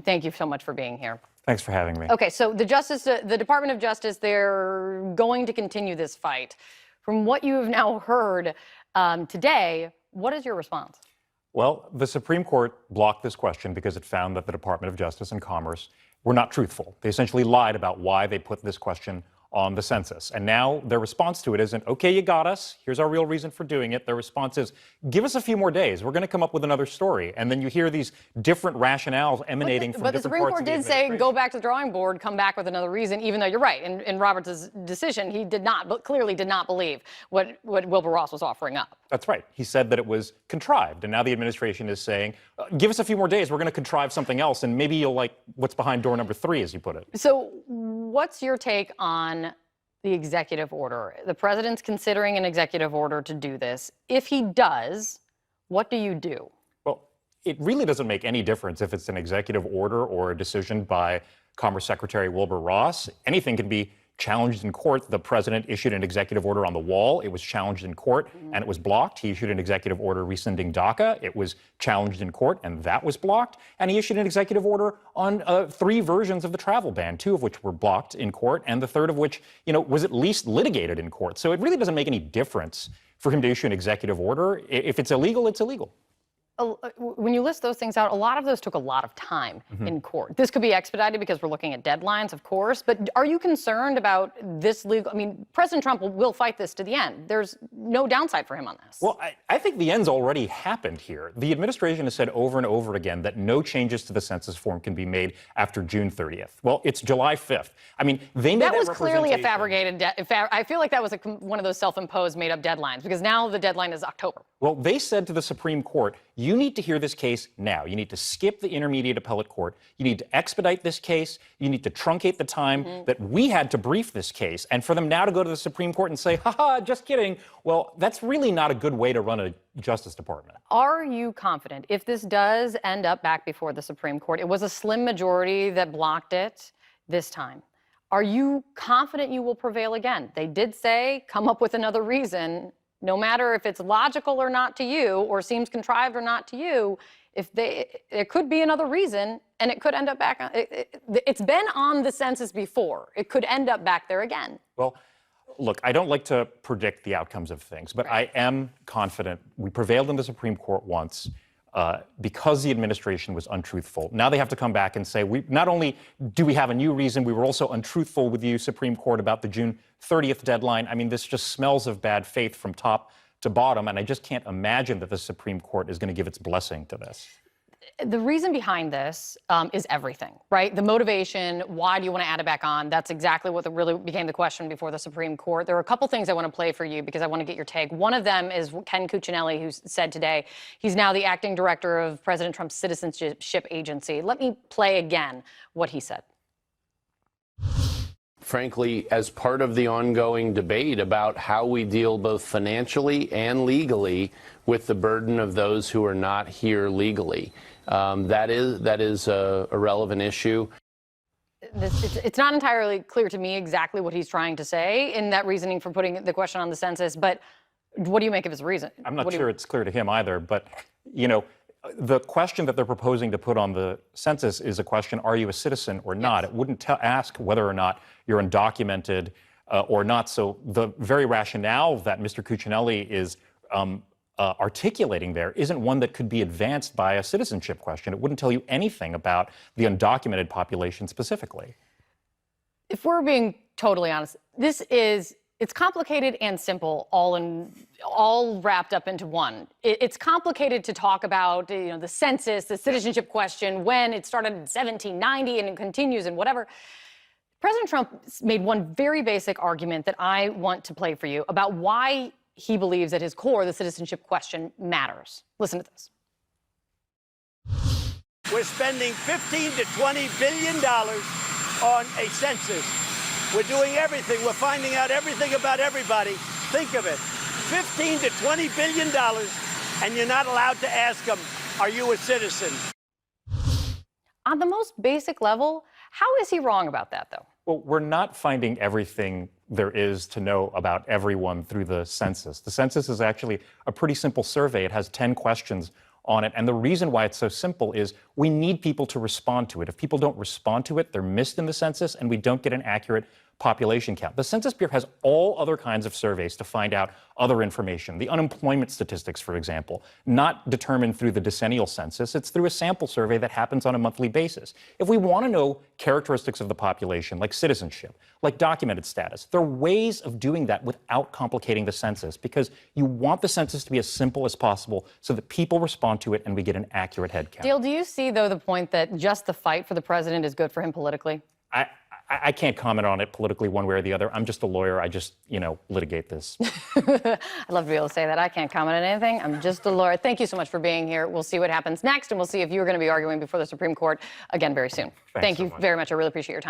thank you so much for being here. Thanks for having me. Okay, so the Department of Justice, they're going to continue this fight. From what you have now heard today, what is your response? Well, the Supreme Court blocked this question because it found that the Department of Justice and Commerce were not truthful. They essentially lied about why they put this question on the census. And now their response to it isn't, okay, you got us. Here's our real reason for doing it. Their response is, give us a few more days. We're going to come up with another story. And then you hear these different rationales emanating from different parts of the administration. But the Supreme Court did say, go back to the drawing board, come back with another reason, even though you're right. In Roberts' decision, he did not, but clearly did not believe what Wilbur Ross was offering up. That's right. He said that it was contrived. And now the administration is saying, give us a few more days. We're going to contrive something else. And maybe you'll like what's behind door number 3, as you put it. So what's your take on the executive order? The president's considering an executive order to do this. If he does, what do you do? Well, it really doesn't make any difference if it's an executive order or a decision by Commerce Secretary Wilbur Ross. Anything can be challenged in court. The president issued an executive order on the wall. It was challenged in court and it was blocked. He issued an executive order rescinding DACA. It was challenged in court and that was blocked. And he issued an executive order on 3 versions of the travel ban, 2 of which were blocked in court and the 3rd of which, was at least litigated in court. So it really doesn't make any difference for him to issue an executive order. If it's illegal, it's illegal. When you list those things out, a lot of those took a lot of time in court. This could be expedited because we're looking at deadlines, of course, but are you concerned about this legal? I mean, President Trump will fight this to the end. There's no downside for him on this. Well, I think the end's already happened here. The administration has said over and over again that no changes to the census form can be made after June 30th. Well, it's July 5th. I mean, they made that was clearly a fabricated, I feel like that was one of those self-imposed made-up deadlines because now the deadline is October. Well, they said to the Supreme Court, you need to hear this case now. You need to skip the intermediate appellate court. You need to expedite this case. You need to truncate the time that we had to brief this case. And for them now to go to the Supreme Court and say, haha, just kidding. Well, that's really not a good way to run a Justice Department. Are you confident if this does end up back before the Supreme Court? It was a slim majority that blocked it this time. Are you confident you will prevail again? They did say, come up with another reason. No matter if it's logical or not to you, or seems contrived or not to you, it could be another reason, and it could end up back. It's been on the census before. It could end up back there again. Well, look, I don't like to predict the outcomes of things, but I am confident. We prevailed in the Supreme Court once because the administration was untruthful. Now they have to come back and say, not only do we have a new reason, we were also untruthful with you, Supreme Court, about the June 30th deadline. I mean, this just smells of bad faith from top to bottom, and I just can't imagine that the Supreme Court is going to give its blessing to this. The reason behind this is everything, right? The motivation, why do you want to add it back on? That's exactly what really became the question before the Supreme Court. There are a couple things I want to play for you because I want to get your take. One of them is Ken Cuccinelli, who said today he's now the acting director of President Trump's Citizenship Agency. Let me play again what he said. Frankly, as part of the ongoing debate about how we deal both financially and legally with the burden of those who are not here legally. That is a relevant issue. It's not entirely clear to me exactly what he's trying to say in that reasoning for putting the question on the census, but what do you make of his reason? I'm not sure it's clear to him either, but, the question that they're proposing to put on the census is a question, are you a citizen or not? Yes. It wouldn't ask whether or not you're undocumented or not. So the very rationale that Mr. Cuccinelli is articulating there isn't one that could be advanced by a citizenship question. It wouldn't tell you anything about the undocumented population specifically. If we're being totally honest, it's complicated and simple, all wrapped up into one. It's complicated to talk about, the census, the citizenship question, when it started in 1790 and it continues and whatever. President Trump made one very basic argument that I want to play for you about why he believes at his core the citizenship question matters. Listen to this. We're spending $15 to $20 billion on a census. We're doing everything. We're finding out everything about everybody. Think of it. $15 to $20 billion, and you're not allowed to ask them, are you a citizen? On the most basic level, how is he wrong about that, though? Well, we're not finding everything there is to know about everyone through the census. The census is actually a pretty simple survey. It has 10 questions on it. And the reason why it's so simple is we need people to respond to it. If people don't respond to it, they're missed in the census, and we don't get an accurate population count. The Census Bureau has all other kinds of surveys to find out other information. The unemployment statistics, for example, not determined through the decennial census. It's through a sample survey that happens on a monthly basis. If we want to know characteristics of the population, like citizenship, like documented status, there are ways of doing that without complicating the census, because you want the census to be as simple as possible so that people respond to it and we get an accurate head count. Dale, do you see, though, the point that just the fight for the president is good for him politically? I can't comment on it politically one way or the other. I'm just a lawyer. I just, litigate this. I'd love to be able to say that. I can't comment on anything. I'm just a lawyer. Thank you so much for being here. We'll see what happens next, and we'll see if you're going to be arguing before the Supreme Court again very soon. Thank you very much. I really appreciate your time.